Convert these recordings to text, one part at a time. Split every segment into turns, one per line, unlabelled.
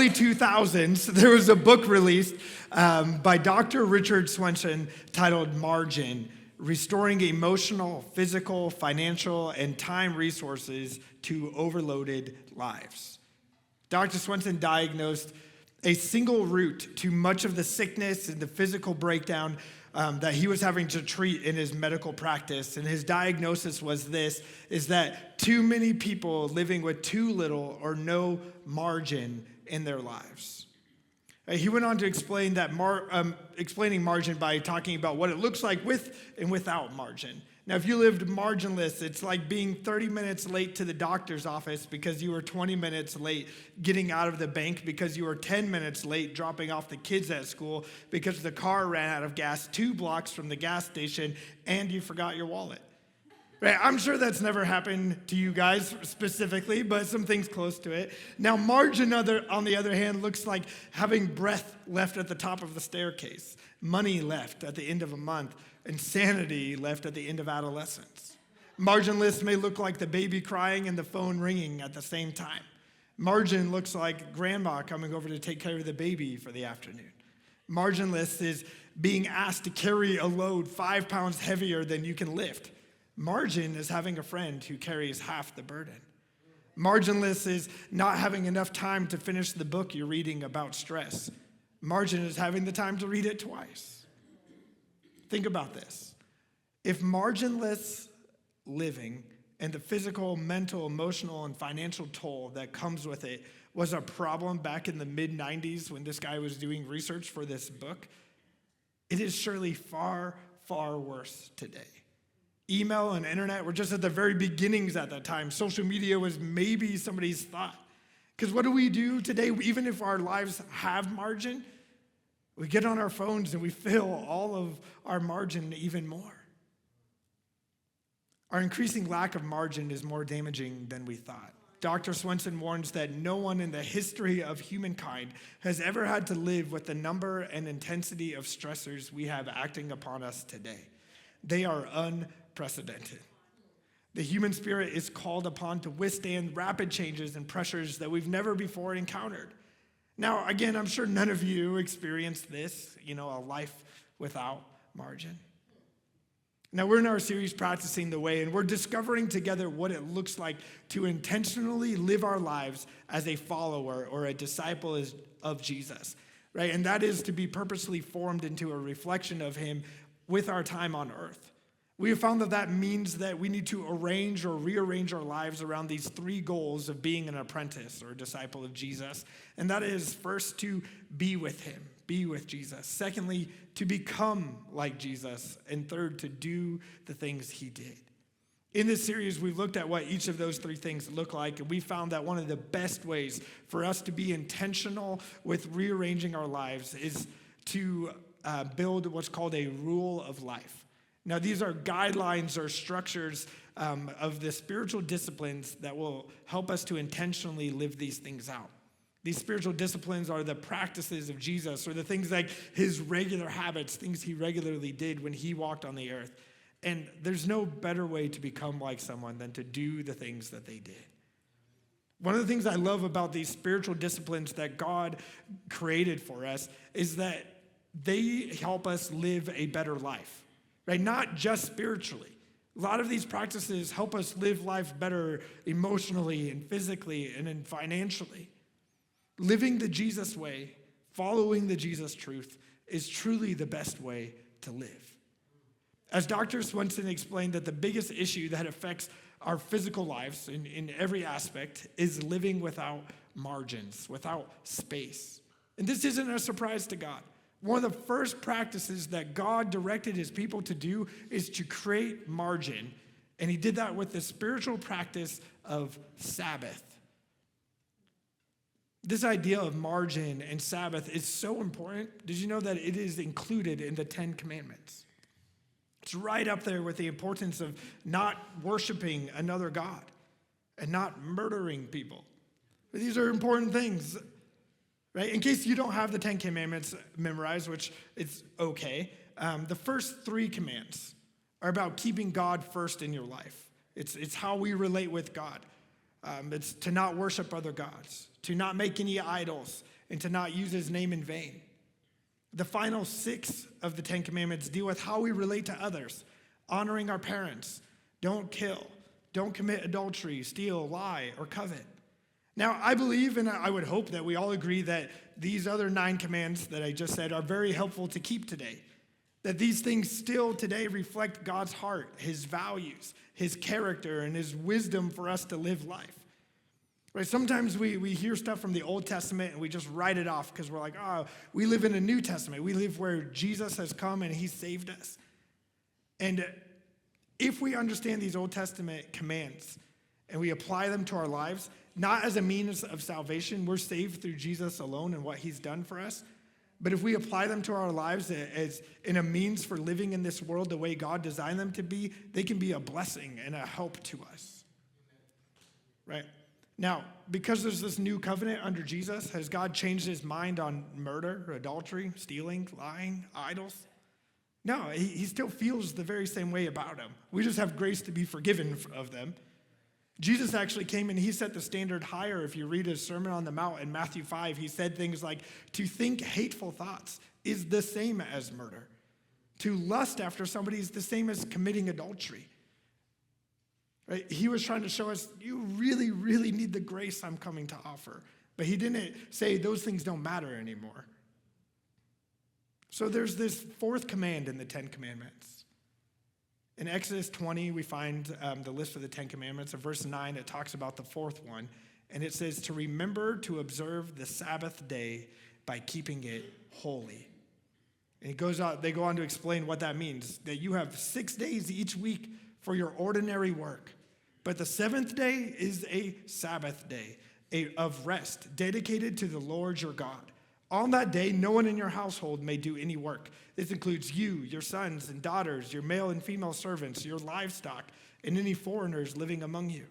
early 2000s, there was a book released by Dr. Richard Swenson titled Margin, Restoring Emotional, Physical, Financial, and Time Resources to Overloaded Lives. Dr. Swenson diagnosed a single root to much of the sickness and the physical breakdown that he was having to treat in his medical practice. And his diagnosis was this, is that too many people living with too little or no margin in their lives. He went on to explain that explaining margin by talking about what it looks like with and without margin. Now, if you lived marginless, it's like being 30 minutes late to the doctor's office because you were 20 minutes late getting out of the bank, because you were 10 minutes late dropping off the kids at school because the car ran out of gas 2 blocks from the gas station and you forgot your wallet. Right? I'm sure that's never happened to you guys specifically, but some things close to it. Now, margin, on the other hand, looks like having breath left at the top of the staircase, money left at the end of a month, and sanity left at the end of adolescence. Marginless may look like the baby crying and the phone ringing at the same time. Margin looks like grandma coming over to take care of the baby for the afternoon. Marginless is being asked to carry a load 5 pounds heavier than you can lift. Margin is having a friend who carries half the burden. Marginless is not having enough time to finish the book you're reading about stress. Margin is having the time to read it twice. Think about this. If marginless living and the physical, mental, emotional, and financial toll that comes with it was a problem back in the mid-90s when this guy was doing research for this book, it is surely far, far worse today. Email and internet were just at the very beginnings at that time. Social media was maybe somebody's thought. Because what do we do today? Even if our lives have margin, we get on our phones and we fill all of our margin even more. Our increasing lack of margin is more damaging than we thought. Dr. Swenson warns that no one in the history of humankind has ever had to live with the number and intensity of stressors we have acting upon us today. They are unprecedented. The human spirit is called upon to withstand rapid changes and pressures that we've never before encountered. Now, again, I'm sure none of you experienced this, a life without margin. Now, we're in our series, Practicing the Way, and we're discovering together what it looks like to intentionally live our lives as a follower or a disciple of Jesus, right? And that is to be purposely formed into a reflection of him with our time on earth. We have found that means that we need to arrange or rearrange our lives around these 3 goals of being an apprentice or a disciple of Jesus. And that is, first, to be with him, be with Jesus. Secondly, to become like Jesus. And third, to do the things he did. In this series, we've looked at what each of those 3 things look like, and we found that one of the best ways for us to be intentional with rearranging our lives is to build what's called a rule of life. Now, these are guidelines or structures of the spiritual disciplines that will help us to intentionally live these things out. These spiritual disciplines are the practices of Jesus, or the things like his regular habits, things he regularly did when he walked on the earth. And there's no better way to become like someone than to do the things that they did. One of the things I love about these spiritual disciplines that God created for us is that they help us live a better life. Right? Not just spiritually. A lot of these practices help us live life better emotionally and physically and then financially. Living the Jesus way, following the Jesus truth, is truly the best way to live. As Dr. Swenson explained, that the biggest issue that affects our physical lives in every aspect is living without margins, without space. And this isn't a surprise to God. One of the first practices that God directed his people to do is to create margin. And he did that with the spiritual practice of Sabbath. This idea of margin and Sabbath is so important. Did you know that it is included in the 10 Commandments? It's right up there with the importance of not worshiping another God and not murdering people. These are important things. Right? In case you don't have the 10 Commandments memorized, which is okay, the first 3 commands are about keeping God first in your life. It's how we relate with God. It's to not worship other gods, to not make any idols, and to not use his name in vain. The final 6 of the 10 commandments deal with how we relate to others, honoring our parents, don't kill, don't commit adultery, steal, lie, or covet. Now, I believe and I would hope that we all agree that these other 9 commands that I just said are very helpful to keep today. That these things still today reflect God's heart, his values, his character, and his wisdom for us to live life. Right? Sometimes we hear stuff from the Old Testament and we just write it off because we're like, oh, we live in a New Testament. We live where Jesus has come and he saved us. And if we understand these Old Testament commands and we apply them to our lives, not as a means of salvation, we're saved through Jesus alone and what he's done for us. But if we apply them to our lives as in a means for living in this world the way God designed them to be, they can be a blessing and a help to us. Right? Now, because there's this new covenant under Jesus, has God changed his mind on murder, adultery, stealing, lying, idols? No, he still feels the very same way about them. We just have grace to be forgiven of them. Jesus actually came and he set the standard higher. If you read his Sermon on the Mount in Matthew 5, he said things like, to think hateful thoughts is the same as murder. To lust after somebody is the same as committing adultery. Right? He was trying to show us, you really, really need the grace I'm coming to offer. But he didn't say those things don't matter anymore. So there's this 4th command in the 10 commandments. In Exodus 20, we find the list of the 10 commandments. In verse 9, it talks about the 4th one. And it says, to remember to observe the Sabbath day by keeping it holy. And they go on to explain what that means. That you have 6 days each week for your ordinary work. But the 7th day is a Sabbath day of rest, dedicated to the Lord your God. On that day, no one in your household may do any work. This includes you, your sons and daughters, your male and female servants, your livestock, and any foreigners living among you.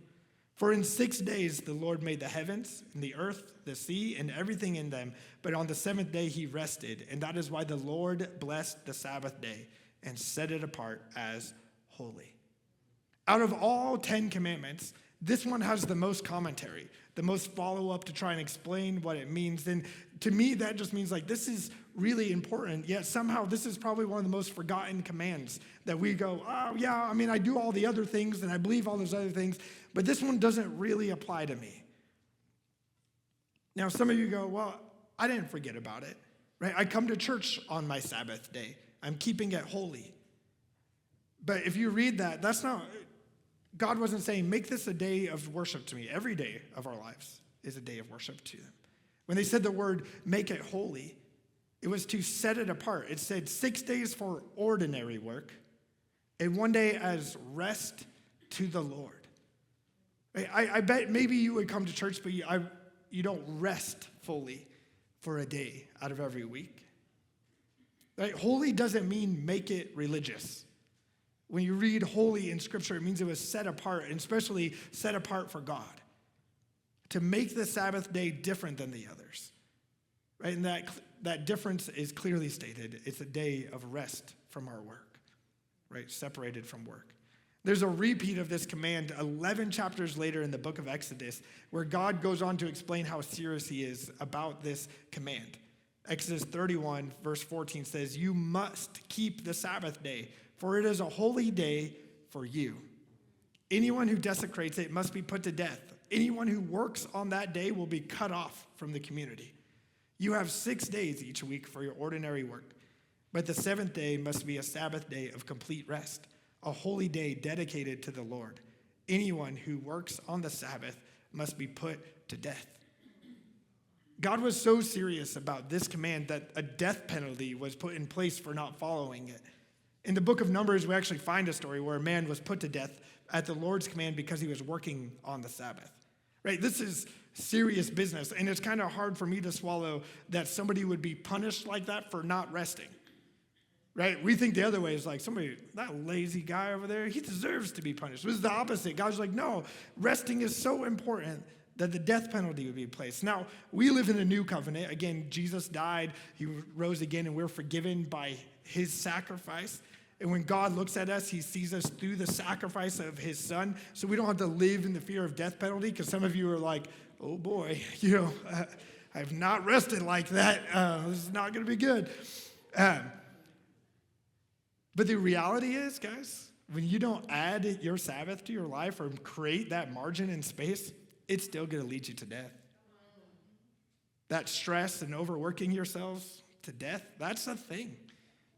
For in 6 days the Lord made the heavens and the earth, the sea, and everything in them. But on the 7th day he rested, and that is why the Lord blessed the Sabbath day and set it apart as holy. Out of all 10 commandments, this one has the most commentary, the most follow-up to try and explain what it means. And to me, that just means like this is really important, yet somehow this is probably one of the most forgotten commands that we go, oh yeah, I mean, I do all the other things and I believe all those other things, but this one doesn't really apply to me. Now, some of you go, well, I didn't forget about it, right? I come to church on my Sabbath day. I'm keeping it holy. But if you read that, that's not... God wasn't saying, make this a day of worship to me. Every day of our lives is a day of worship to them. When they said the word, make it holy, it was to set it apart. It said 6 days for ordinary work and 1 day as rest to the Lord. I bet maybe you would come to church, but you don't rest fully for a day out of every week. Right? Holy doesn't mean make it religious. When you read holy in Scripture, it means it was set apart, and especially set apart for God, to make the Sabbath day different than the others. Right? And that difference is clearly stated. It's a day of rest from our work, right? Separated from work. There's a repeat of this command 11 chapters later in the book of Exodus, where God goes on to explain how serious he is about this command. Exodus 31, verse 14 says, you must keep the Sabbath day, for it is a holy day for you. Anyone who desecrates it must be put to death. Anyone who works on that day will be cut off from the community. You have 6 days each week for your ordinary work, but the 7th day must be a Sabbath day of complete rest, a holy day dedicated to the Lord. Anyone who works on the Sabbath must be put to death. God was so serious about this command that a death penalty was put in place for not following it. In the book of Numbers, we actually find a story where a man was put to death at the Lord's command because he was working on the Sabbath. Right? This is serious business, and it's kind of hard for me to swallow that somebody would be punished like that for not resting. Right? We think the other way is like, somebody, that lazy guy over there, he deserves to be punished. It was the opposite. God's like, no, resting is so important that the death penalty would be placed. Now, we live in a new covenant. Again, Jesus died, he rose again, and we're forgiven by his sacrifice. And when God looks at us, he sees us through the sacrifice of his son. So we don't have to live in the fear of death penalty, because some of you are like, oh boy, I've not rested like that. This is not going to be good. But the reality is, guys, when you don't add your Sabbath to your life or create that margin in space, it's still going to lead you to death. That stress and overworking yourselves to death, that's a thing.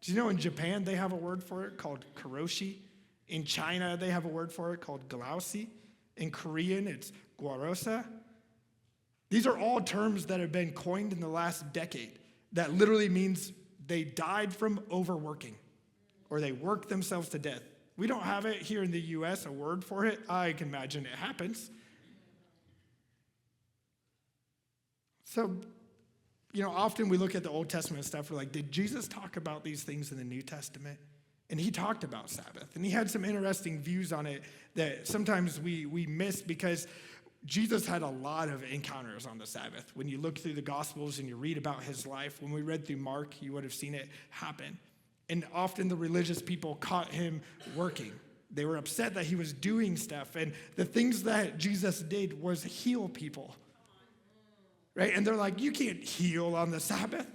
Do you know in Japan they have a word for it called karoshi? In China they have a word for it called galausi. In Korean it's gwarosa. These are all terms that have been coined in the last decade that literally means they died from overworking or they worked themselves to death. We don't have it here in the U.S., a word for it. I can imagine it happens. So, often we look at the Old Testament stuff, we're like, did Jesus talk about these things in the New Testament? And he talked about Sabbath. And he had some interesting views on it that sometimes we miss because Jesus had a lot of encounters on the Sabbath. When you look through the Gospels and you read about his life, when we read through Mark, you would have seen it happen. And often the religious people caught him working. They were upset that he was doing stuff. And the things that Jesus did was heal people. Right? And they're like, you can't heal on the Sabbath.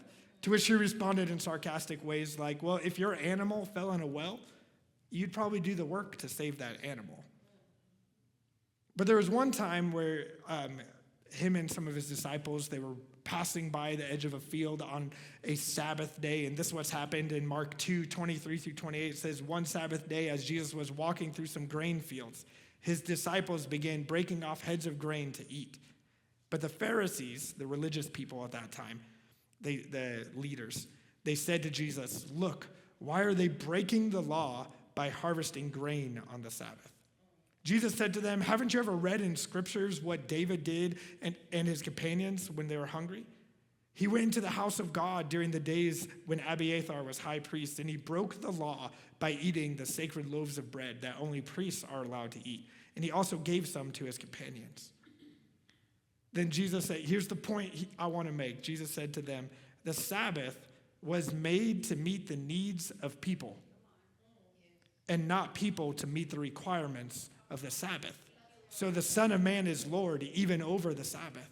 To which he responded in sarcastic ways like, well, if your animal fell in a well, you'd probably do the work to save that animal. But there was one time where him and some of his disciples, they were passing by the edge of a field on a Sabbath day. And this is what's happened in Mark 2:23-28. It says, one Sabbath day as Jesus was walking through some grain fields, his disciples began breaking off heads of grain to eat. But the Pharisees, the religious people at that time, the leaders, they said to Jesus, look, why are they breaking the law by harvesting grain on the Sabbath? Jesus said to them, haven't you ever read in scriptures what David did and his companions when they were hungry? He went into the house of God during the days when Abiathar was high priest, and he broke the law by eating the sacred loaves of bread that only priests are allowed to eat. And he also gave some to his companions. Then Jesus said, here's the point I want to make. Jesus said to them, the Sabbath was made to meet the needs of people and not people to meet the requirements of the Sabbath. So the Son of Man is Lord even over the Sabbath.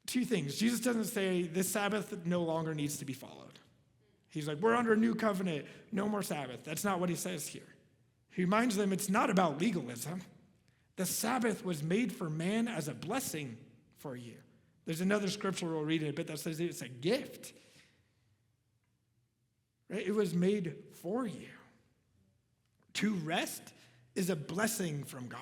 Two things. Jesus doesn't say this Sabbath no longer needs to be followed. He's like, we're under a new covenant, no more Sabbath. That's not what he says here. He reminds them it's not about legalism. The Sabbath was made for man as a blessing for you. There's another scripture we'll read in a bit that says it's a gift. Right? It was made for you. To rest is a blessing from God.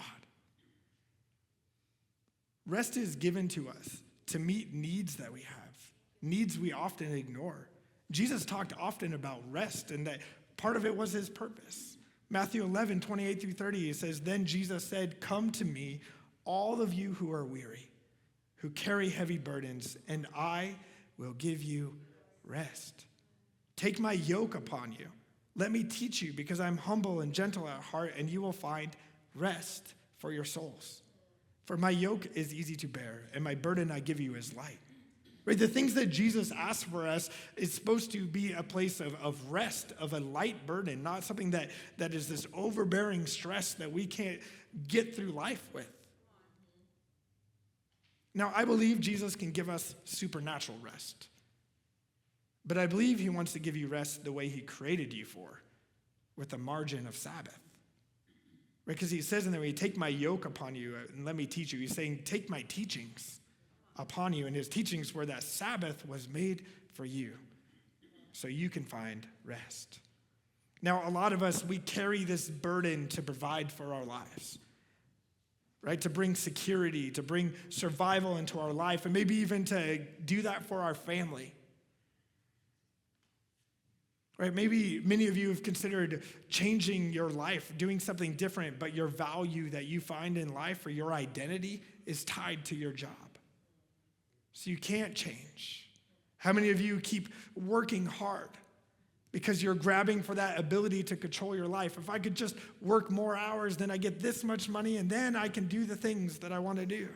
Rest is given to us to meet needs that we have, needs we often ignore. Jesus talked often about rest, and that part of it was his purpose. Matthew 11:28-30, it says, then Jesus said, come to me, all of you who are weary, who carry heavy burdens, and I will give you rest. Take my yoke upon you. Let me teach you, because I'm humble and gentle at heart, and you will find rest for your souls. For my yoke is easy to bear, and my burden I give you is light. Right? The things that Jesus asks for us is supposed to be a place of rest, of a light burden, not something that is this overbearing stress that we can't get through life with. Now, I believe Jesus can give us supernatural rest. But I believe he wants to give you rest the way he created you for, with a margin of Sabbath. Right? Because he says in there, take my yoke upon you and let me teach you. He's saying, take my teachings upon you. And his teachings were that Sabbath was made for you, so you can find rest. Now, a lot of us, we carry this burden to provide for our lives. Right? To bring security, to bring survival into our life, and maybe even to do that for our family. Right? Maybe many of you have considered changing your life, doing something different, but your value that you find in life or your identity is tied to your job. So you can't change. How many of you keep working hard because you're grabbing for that ability to control your life? If I could just work more hours, then I get this much money, and then I can do the things that I want to do.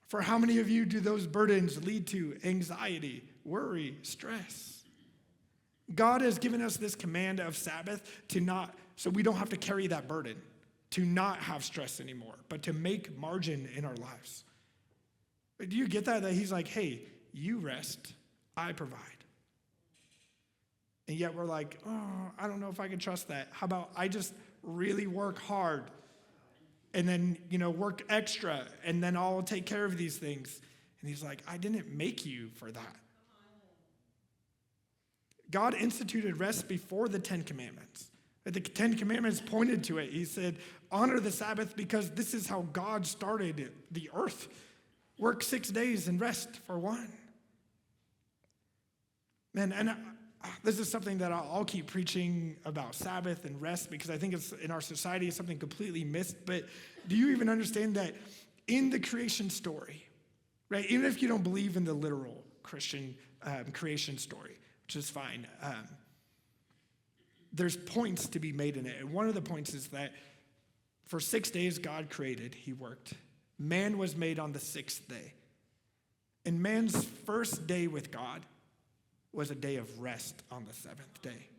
For how many of you do those burdens lead to anxiety, worry, stress? God has given us this command of Sabbath so we don't have to carry that burden, to not have stress anymore, but to make margin in our lives. But do you get that? That he's like, hey, you rest, I provide. And yet we're like, oh, I don't know if I can trust that. How about I just really work hard and then, work extra, and then I'll take care of these things. And he's like, I didn't make you for that. God instituted rest before the 10 Commandments. The 10 Commandments pointed to it. He said, honor the Sabbath because this is how God started the earth. Work 6 days and rest for one. Man, and this is something that I'll keep preaching about Sabbath and rest because I think it's in our society it's something completely missed. But do you even understand that in the creation story, right? Even if you don't believe in the literal Christian creation story, which is fine, there's points to be made in it. And one of the points is that for 6 days God created, he worked. Man was made on the sixth day. And man's first day with God was a day of rest on the seventh day.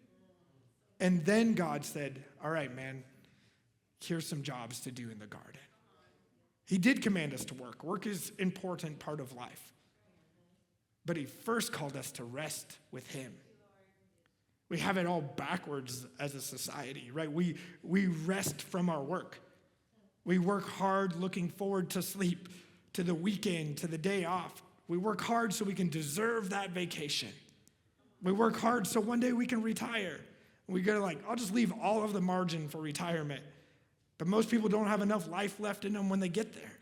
And then God said, all right, man, here's some jobs to do in the garden. He did command us to work. Work is an important part of life. But he first called us to rest with him. We have it all backwards as a society, right? We rest from our work. We work hard looking forward to sleep, to the weekend, to the day off. We work hard so we can deserve that vacation. We work hard so one day we can retire. We go like, I'll just leave all of the margin for retirement. But most people don't have enough life left in them when they get there.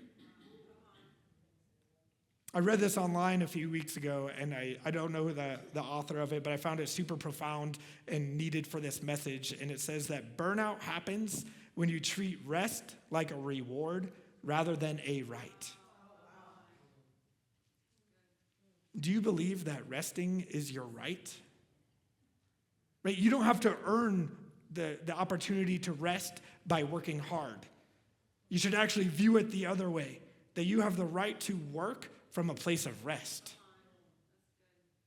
I read this online a few weeks ago, and I don't know the author of it, but I found it super profound and needed for this message. And it says that burnout happens when you treat rest like a reward rather than a right. Do you believe that resting is your right? Right? You don't have to earn the opportunity to rest by working hard. You should actually view it the other way, that you have the right to work from a place of rest.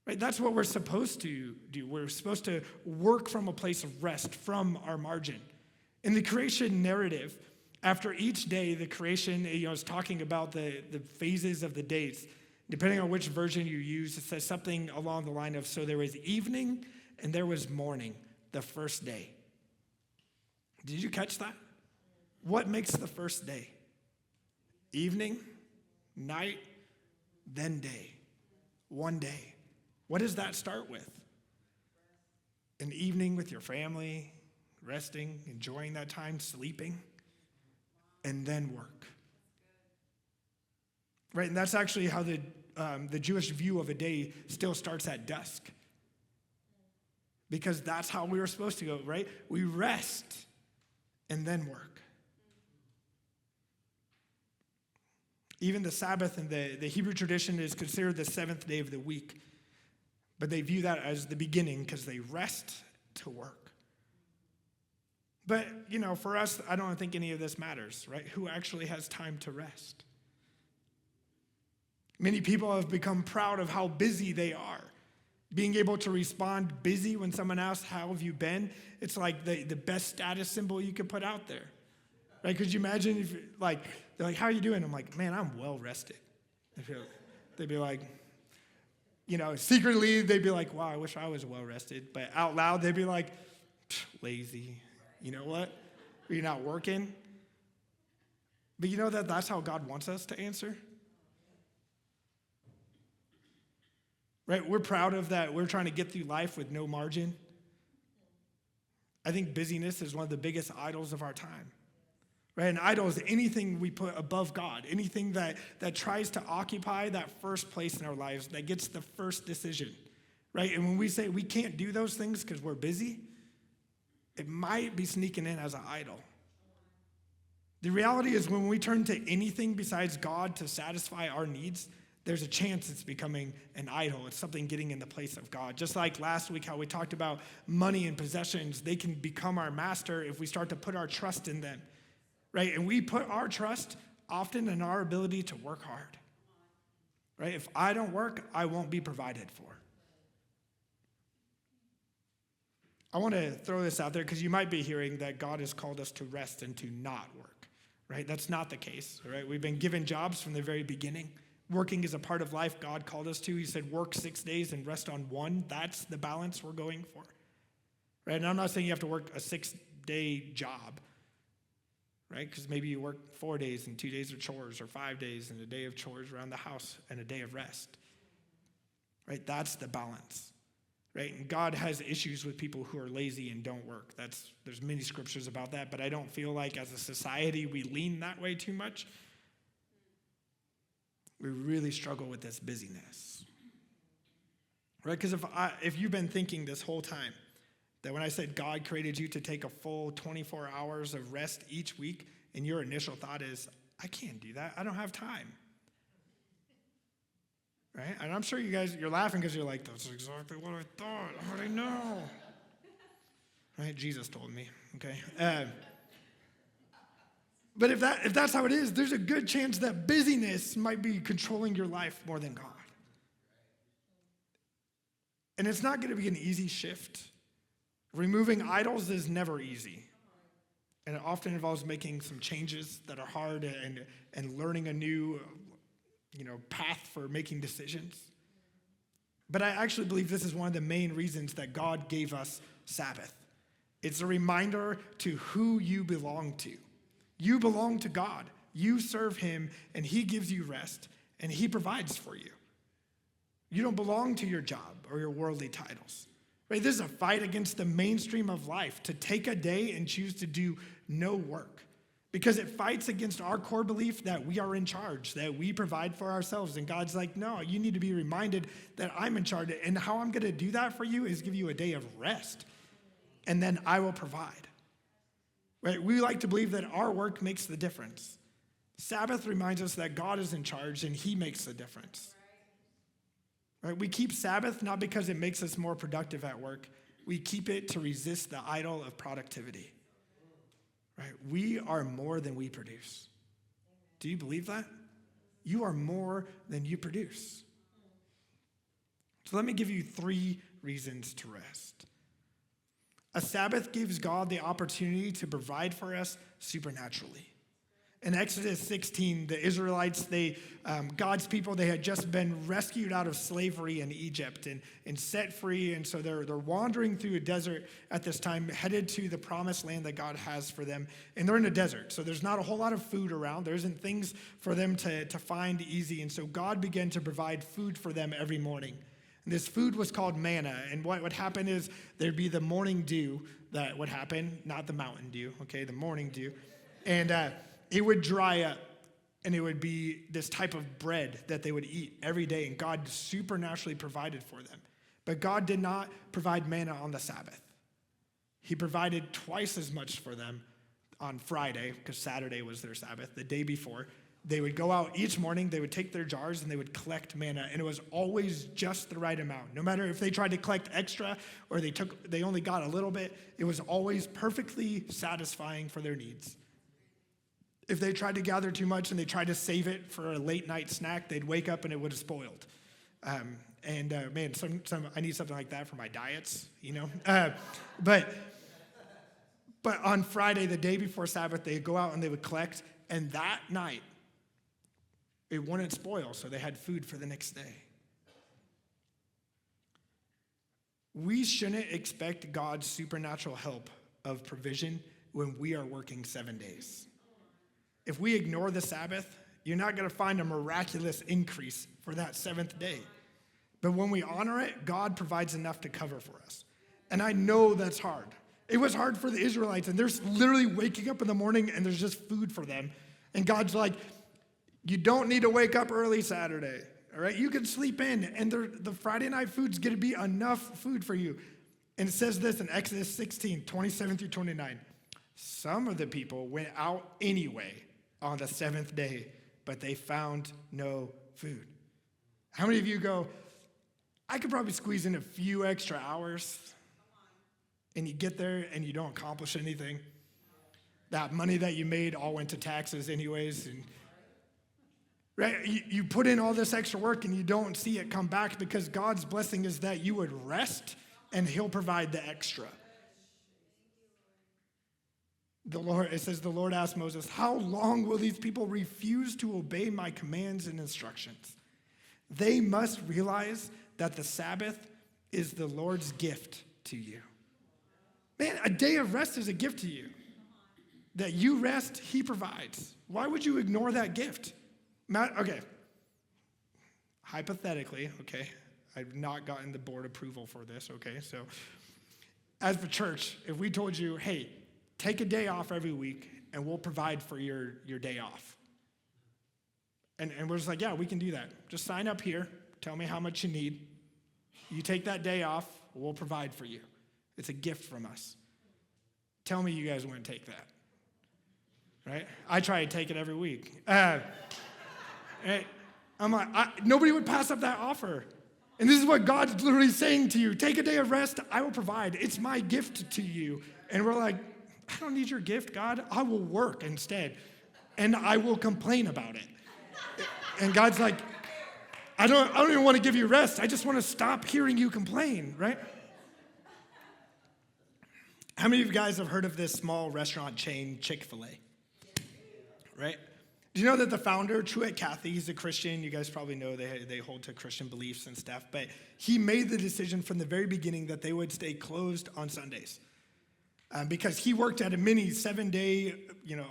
Right? That's what we're supposed to do. We're supposed to work from a place of rest, from our margin. In the creation narrative, after each day, the creation is talking about the phases of the days. Depending on which version you use, it says something along the line of, so there was evening and there was morning, the first day. Did you catch that? What makes the first day? Evening, night, then day. One day. What does that start with? An evening with your family, resting, enjoying that time, sleeping, and then work. Right, and that's actually how the Jewish view of a day still starts at dusk. Because that's how we were supposed to go, right? We rest and then work. Even the Sabbath in the Hebrew tradition is considered the seventh day of the week. But they view that as the beginning because they rest to work. But, for us, I don't think any of this matters, right? Who actually has time to rest? Many people have become proud of how busy they are. Being able to respond busy when someone asks, how have you been? It's like the best status symbol you could put out there. Right? Could you imagine if, they're like, how are you doing? I'm like, man, I'm well rested. They'd be like, secretly they'd be like, wow, I wish I was well rested. But out loud, they'd be like, lazy. You know what? You're not working. But you know that's how God wants us to answer? Right? We're proud of that. We're trying to get through life with no margin. I think busyness is one of the biggest idols of our time. Right? An idol is anything we put above God, anything that tries to occupy that first place in our lives, that gets the first decision. Right? And when we say we can't do those things because we're busy, it might be sneaking in as an idol. The reality is when we turn to anything besides God to satisfy our needs, there's a chance it's becoming an idol. It's something getting in the place of God. Just like last week, how we talked about money and possessions, they can become our master if we start to put our trust in them, right? And we put our trust often in our ability to work hard, right? If I don't work, I won't be provided for. I want to throw this out there because you might be hearing that God has called us to rest and to not work, right? That's not the case, right? We've been given jobs from the very beginning. Working is a part of life God called us to. He said, work 6 days and rest on one. That's the balance we're going for, right? And I'm not saying you have to work a 6-day job, right? Because maybe you work 4 days and 2 days of chores, or 5 days and a day of chores around the house and a day of rest, right? That's the balance, right? And God has issues with people who are lazy and don't work. There's many scriptures about that, but I don't feel like as a society we lean that way too much. We really struggle with this busyness, right? Because if you've been thinking this whole time that when I said God created you to take a full 24 hours of rest each week, and your initial thought is, I can't do that. I don't have time, right? And I'm sure you guys, you're laughing because you're like, that's exactly what I thought. How did I know? Right? Jesus told me, okay? But if that's how it is, there's a good chance that busyness might be controlling your life more than God. And it's not going to be an easy shift. Removing idols is never easy. And it often involves making some changes that are hard and learning a new, path for making decisions. But I actually believe this is one of the main reasons that God gave us Sabbath. It's a reminder to who you belong to. You belong to God. You serve him, and he gives you rest, and he provides for you. You don't belong to your job or your worldly titles. Right? This is a fight against the mainstream of life, to take a day and choose to do no work, because it fights against our core belief that we are in charge, that we provide for ourselves. And God's like, no, you need to be reminded that I'm in charge, and how I'm going to do that for you is give you a day of rest, and then I will provide. Right? We like to believe that our work makes the difference. Sabbath reminds us that God is in charge and he makes the difference. Right? We keep Sabbath not because it makes us more productive at work. We keep it to resist the idol of productivity. Right? We are more than we produce. Do you believe that? You are more than you produce. So let me give you 3 reasons to rest. A Sabbath gives God the opportunity to provide for us supernaturally. In Exodus 16, the Israelites, God's people, they had just been rescued out of slavery in Egypt and set free. And so they're wandering through a desert at this time, headed to the promised land that God has for them. And they're in a desert, so there's not a whole lot of food around. There isn't things for them to find easy. And so God began to provide food for them every morning. And this food was called manna. And what would happen is there'd be the morning dew that would happen, not the mountain dew, okay, the morning dew. And it would dry up, and it would be this type of bread that they would eat every day, and God supernaturally provided for them. But God did not provide manna on the Sabbath. He provided twice as much for them on Friday, because Saturday was their Sabbath, the day before. They would go out each morning, they would take their jars, and they would collect manna, and it was always just the right amount. No matter if they tried to collect extra or they only got a little bit, it was always perfectly satisfying for their needs. If they tried to gather too much and they tried to save it for a late night snack, they'd wake up and it would have spoiled. Man, I need something like that for my diets, But on Friday, the day before Sabbath, they'd go out and they would collect, and that night, it wouldn't spoil, so they had food for the next day. We shouldn't expect God's supernatural help of provision when we are working 7 days. If we ignore the Sabbath, you're not going to find a miraculous increase for that 7th day. But when we honor it, God provides enough to cover for us. And I know that's hard. It was hard for the Israelites, and they're literally waking up in the morning and there's just food for them. And God's like, you don't need to wake up early Saturday, all right? You can sleep in, and the Friday night food's going to be enough food for you. And it says this in Exodus 16, 27 through 29. Some of the people went out anyway on the 7th day, but they found no food. How many of you go, I could probably squeeze in a few extra hours, and you get there and you don't accomplish anything? That money that you made all went to taxes anyways, and right? You put in all this extra work and you don't see it come back, because God's blessing is that you would rest and he'll provide the extra. It says, the Lord asked Moses, how long will these people refuse to obey my commands and instructions? They must realize that the Sabbath is the Lord's gift to you. Man, a day of rest is a gift to you. That you rest, he provides. Why would you ignore that gift? Okay. Hypothetically, okay, I've not gotten the board approval for this, okay? So as the church, if we told you, hey, take a day off every week and we'll provide for your day off. And we're just like, yeah, we can do that. Just sign up here, tell me how much you need. You take that day off, we'll provide for you. It's a gift from us. Tell me you guys wouldn't take that. Right? I try to take it every week. I'm like, nobody would pass up that offer. And this is what God's literally saying to you. Take a day of rest, I will provide. It's my gift to you. And we're like, I don't need your gift, God. I will work instead. And I will complain about it. And God's like, I don't even want to give you rest. I just want to stop hearing you complain, right? How many of you guys have heard of this small restaurant chain, Chick-fil-A? Right? Do you know that the founder, Truett Cathy, he's a Christian. You guys probably know they hold to Christian beliefs and stuff. But he made the decision from the very beginning that they would stay closed on Sundays. Because he worked at a mini 7-day,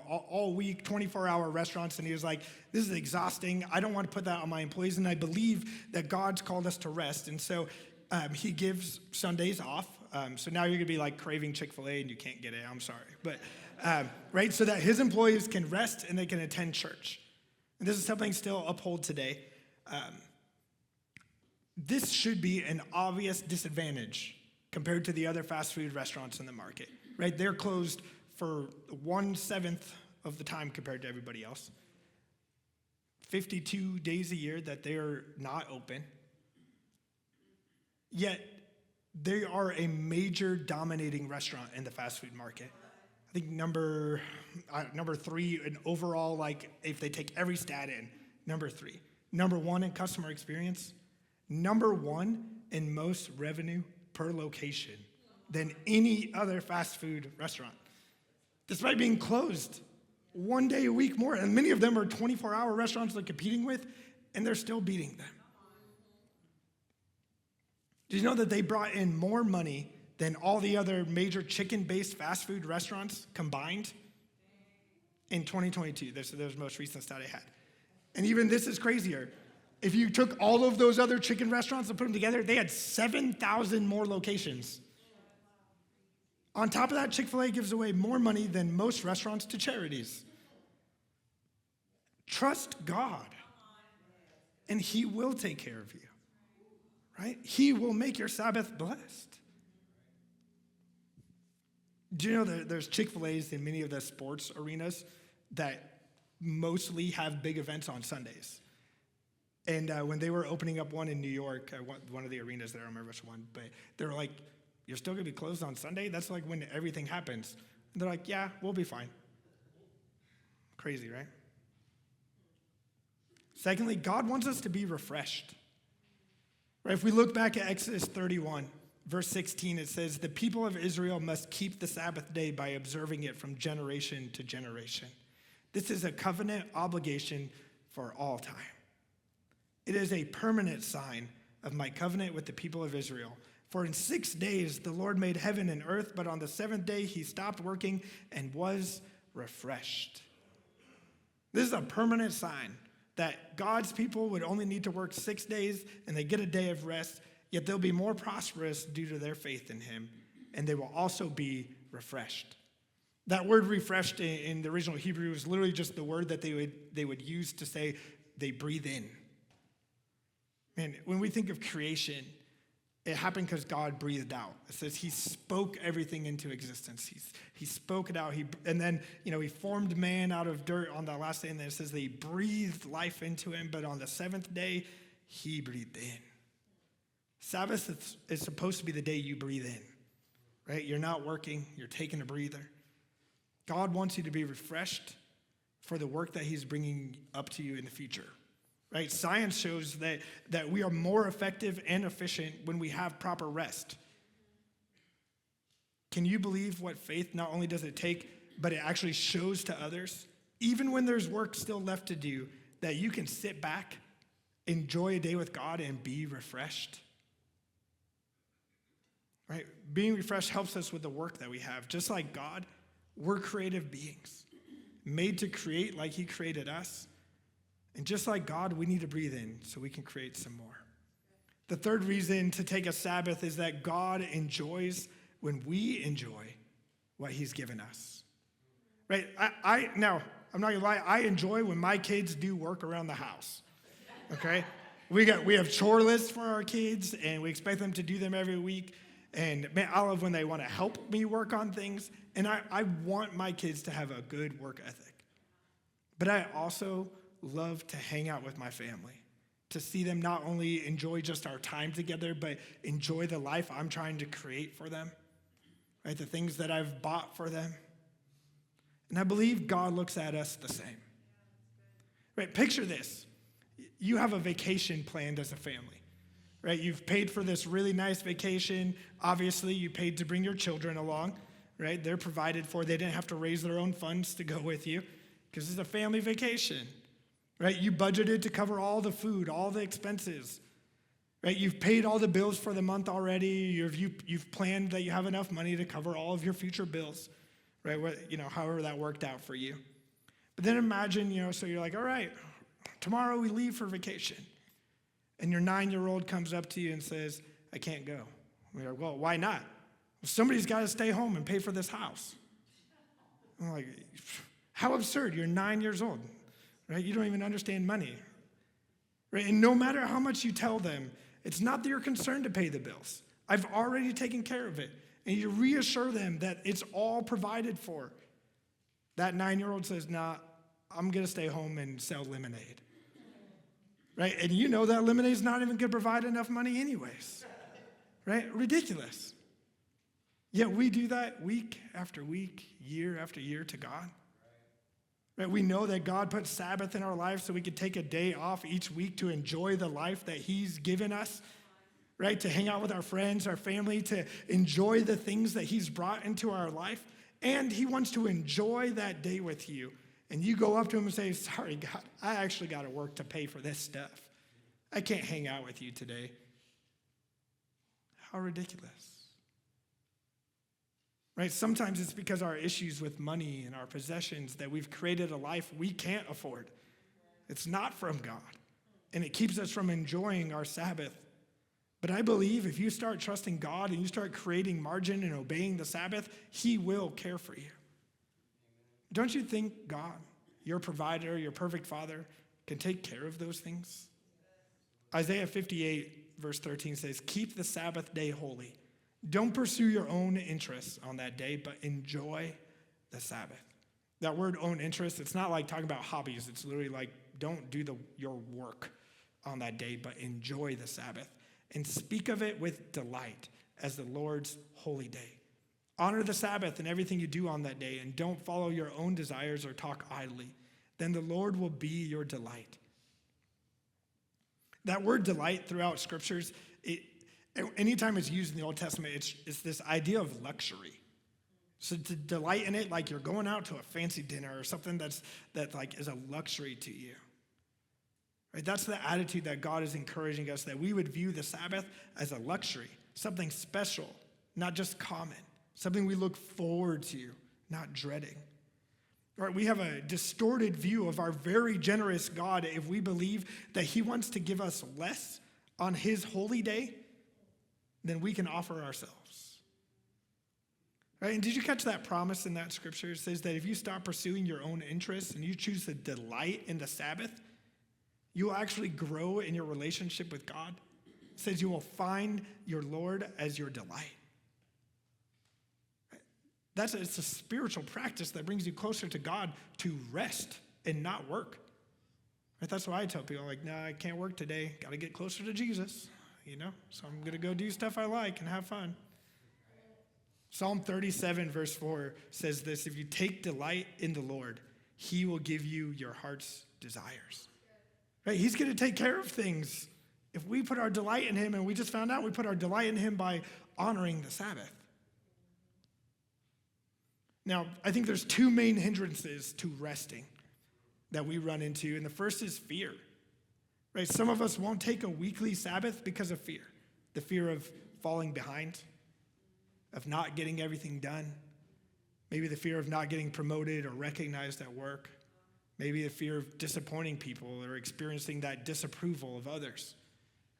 all week, 24-hour restaurants. And he was like, this is exhausting. I don't want to put that on my employees. And I believe that God's called us to rest. And so he gives Sundays off. So now you're going to be like craving Chick-fil-A and you can't get it. I'm sorry. But, right, so that his employees can rest and they can attend church. And this is something still upheld today. This should be an obvious disadvantage compared to the other fast food restaurants in the market, right? They're closed for 1/7 of the time compared to everybody else. 52 days a year that they're not open. Yet, they are a major dominating restaurant in the fast food market. I think number 3 in overall, like if they take every stat in, number 3. Number 1 in customer experience. Number 1 in most revenue per location than any other fast food restaurant. Despite being closed 1 day a week more, and many of them are 24-hour restaurants they're competing with, and they're still beating them. Did you know that they brought in more money than all the other major chicken-based fast food restaurants combined in 2022? This was the most recent stat I had. And even this is crazier. If you took all of those other chicken restaurants and put them together, they had 7,000 more locations. On top of that, Chick-fil-A gives away more money than most restaurants to charities. Trust God, and he will take care of you, right? He will make your Sabbath blessed. Do you know that there's Chick-fil-A's in many of the sports arenas that mostly have big events on Sundays? And when they were opening up one in New York, one of the arenas there, I don't remember which one, but they were like, you're still going to be closed on Sunday? That's like when everything happens. And they're like, yeah, we'll be fine. Crazy, right? Secondly, God wants us to be refreshed. Right? If we look back at Exodus 31, verse 16, it says, the people of Israel must keep the Sabbath day by observing it from generation to generation. This is a covenant obligation for all time. It is a permanent sign of my covenant with the people of Israel. For in 6 days the Lord made heaven and earth, but on the 7th day he stopped working and was refreshed. This is a permanent sign that God's people would only need to work 6 days and they get a day of rest, yet they'll be more prosperous due to their faith in him, and they will also be refreshed. That word refreshed in the original Hebrew is literally just the word that they would use to say they breathe in. Man, when we think of creation, it happened because God breathed out. It says he spoke everything into existence. He spoke it out. And then, he formed man out of dirt on that last day. And then it says that he breathed life into him. But on the 7th day, he breathed in. Sabbath is supposed to be the day you breathe in, right? You're not working. You're taking a breather. God wants you to be refreshed for the work that he's bringing up to you in the future. Right? Science shows that we are more effective and efficient when we have proper rest. Can you believe what faith, not only does it take but it actually shows to others, even when there's work still left to do, that you can sit back, enjoy a day with God, and be refreshed. Right? Being refreshed helps us with the work that we have. Just like God, we're creative beings, made to create like he created us. And just like God, we need to breathe in so we can create some more. The third reason to take a Sabbath is that God enjoys when we enjoy what he's given us. Right? Now, I'm not gonna lie, I enjoy when my kids do work around the house. Okay? We have chore lists for our kids, and we expect them to do them every week. And man, I love when they want to help me work on things. And I want my kids to have a good work ethic. But I also love to hang out with my family, to see them not only enjoy just our time together, but enjoy the life I'm trying to create for them, right? The things that I've bought for them. And I believe God looks at us the same. Right? Picture this. You have a vacation planned as a family, right? You've paid for this really nice vacation. Obviously, you paid to bring your children along, right? They're provided for. They didn't have to raise their own funds to go with you because it's a family vacation, right? You budgeted to cover all the food, all the expenses, right? You've paid all the bills for the month already. You've planned that you have enough money to cover all of your future bills, right? However that worked out for you. But then imagine, so you're like, all right, tomorrow we leave for vacation. And your 9-year-old comes up to you and says, I can't go. You're like, well, why not? Well, somebody's got to stay home and pay for this house. I'm like, how absurd. You're 9 years old, right? You don't even understand money, right? And no matter how much you tell them, it's not that you're concerned to pay the bills. I've already taken care of it. And you reassure them that it's all provided for. That 9-year-old says, nah, I'm going to stay home and sell lemonade. Right? And you know that lemonade's not even going to provide enough money anyways. Right? Ridiculous. Yet we do that week after week, year after year to God. Right? We know that God put Sabbath in our life so we could take a day off each week to enjoy the life that he's given us. Right? To hang out with our friends, our family, to enjoy the things that he's brought into our life. And he wants to enjoy that day with you. And you go up to him and say, sorry, God, I actually got to work to pay for this stuff. I can't hang out with you today. How ridiculous. Right? Sometimes it's because our issues with money and our possessions that we've created a life we can't afford. It's not from God. And it keeps us from enjoying our Sabbath. But I believe if you start trusting God and you start creating margin and obeying the Sabbath, he will care for you. Don't you think God, your provider, your perfect Father, can take care of those things? Isaiah 58, verse 13 says, keep the Sabbath day holy. Don't pursue your own interests on that day, but enjoy the Sabbath. That word own interest, it's not like talking about hobbies. It's literally like don't do your work on that day, but enjoy the Sabbath. And speak of it with delight as the Lord's holy day. Honor the Sabbath and everything you do on that day, and don't follow your own desires or talk idly. Then the Lord will be your delight. That word delight throughout scriptures, anytime it's used in the Old Testament, it's this idea of luxury. So to delight in it, like you're going out to a fancy dinner or something that like is a luxury to you. Right? That's the attitude that God is encouraging us, that we would view the Sabbath as a luxury, something special, not just common. Something we look forward to, not dreading. Right? We have a distorted view of our very generous God if we believe that he wants to give us less on his holy day than we can offer ourselves. Right? And did you catch that promise in that scripture? It says that if you stop pursuing your own interests and you choose to delight in the Sabbath, you will actually grow in your relationship with God. It says you will find your Lord as your delight. It's a spiritual practice that brings you closer to God to rest and not work. Right? That's why I tell people, like, no, I can't work today. Got to get closer to Jesus, So I'm going to go do stuff I like and have fun. Psalm 37, verse 4 says this, if you take delight in the Lord, he will give you your heart's desires. Right? He's going to take care of things. If we put our delight in him, and we just found out we put our delight in him by honoring the Sabbath. Now, I think there's two main hindrances to resting that we run into, and the first is fear. Right? Some of us won't take a weekly Sabbath because of fear. The fear of falling behind, of not getting everything done. Maybe the fear of not getting promoted or recognized at work. Maybe the fear of disappointing people or experiencing that disapproval of others.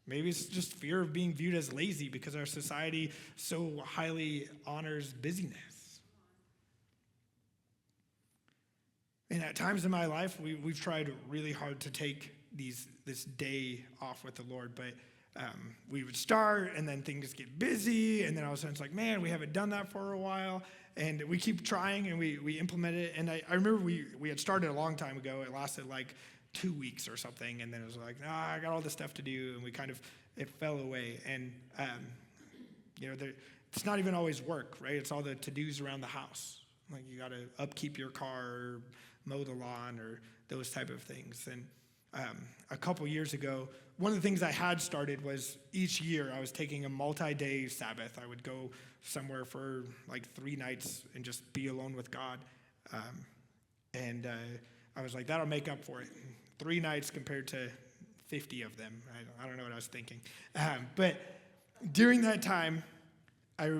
Maybe it's just fear of being viewed as lazy because our society so highly honors busyness. And at times in my life, we've tried really hard to take this day off with the Lord, but we would start, and then things get busy, and then all of a sudden it's like, man, we haven't done that for a while, and we keep trying, and we implement it. And I remember we had started a long time ago. It lasted like 2 weeks or something, and then it was like, I got all this stuff to do, and it fell away. And it's not even always work, right? It's all the to-dos around the house. Like you got to upkeep your car, or mow the lawn, or those type of things. And a couple years ago, one of the things I had started was each year I was taking a multi-day Sabbath. I would go somewhere for like 3 nights and just be alone with God. I was like, that'll make up for it. 3 nights compared to 50 of them. I don't know what I was thinking. But during that time, I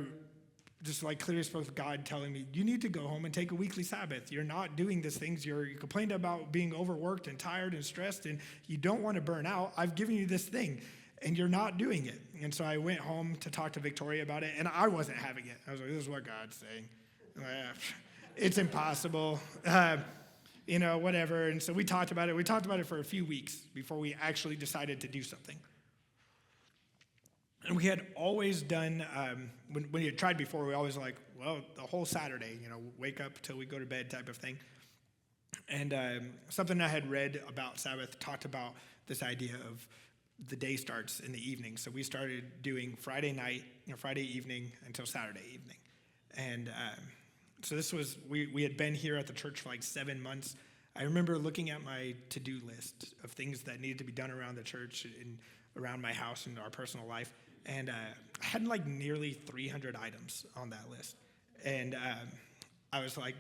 just like clearly spoke with God telling me, you need to go home and take a weekly Sabbath. You're not doing these things. You complained about being overworked and tired and stressed, and you don't want to burn out. I've given you this thing, and you're not doing it. And so I went home to talk to Victoria about it, and I wasn't having it. I was like, this is what God's saying. It's impossible. Whatever. And so we talked about it. We talked about it for a few weeks before we actually decided to do something. And we had always done, when we had tried before, we always like, well, the whole Saturday, wake up till we go to bed type of thing. And something I had read about Sabbath talked about this idea of the day starts in the evening. So we started doing Friday night, Friday evening until Saturday evening. And so this was, we had been here at the church for like 7 months. I remember looking at my to-do list of things that needed to be done around the church and around my house and our personal life. And I had like nearly 300 items on that list. And I was like,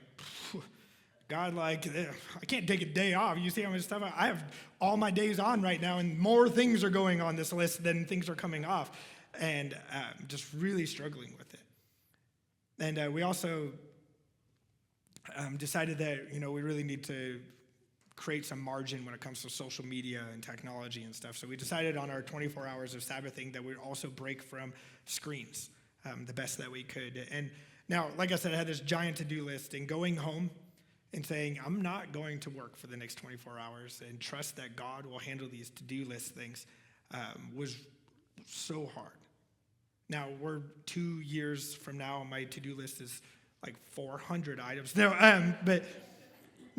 God, I can't take a day off. You see how much stuff I have all my days on right now, and more things are going on this list than things are coming off. And just really struggling with it. And we also decided that, we really need to create some margin when it comes to social media and technology and stuff. So we decided on our 24 hours of Sabbathing that we'd also break from screens the best that we could. And now, like I said, I had this giant to-do list, and going home and saying, I'm not going to work for the next 24 hours and trust that God will handle these to-do list things was so hard. Now, we're 2 years from now, and my to-do list is like 400 items.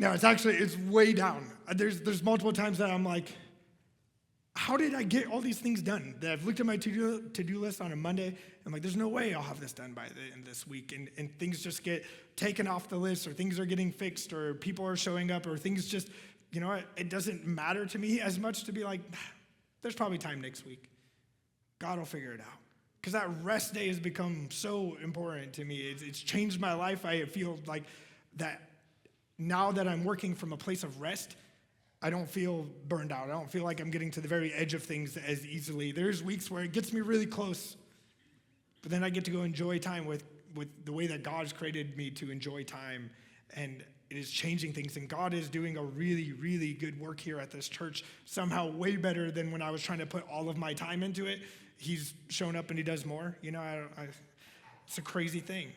No, it's way down. There's multiple times that I'm like, how did I get all these things done? That I've looked at my to-do list on a Monday. I'm like, there's no way I'll have this done by the end of this week. And things just get taken off the list, or things are getting fixed, or people are showing up, or things just, it doesn't matter to me as much to be like, there's probably time next week. God will figure it out. Because that rest day has become so important to me. It's changed my life. I feel like that now that I'm working from a place of rest, I don't feel burned out. I don't feel like I'm getting to the very edge of things as easily. There's weeks where it gets me really close, but then I get to go enjoy time with the way that God's created me to enjoy time, and it is changing things. And God is doing a really, really good work here at this church, somehow way better than when I was trying to put all of my time into it. He's shown up and he does more. It's a crazy thing.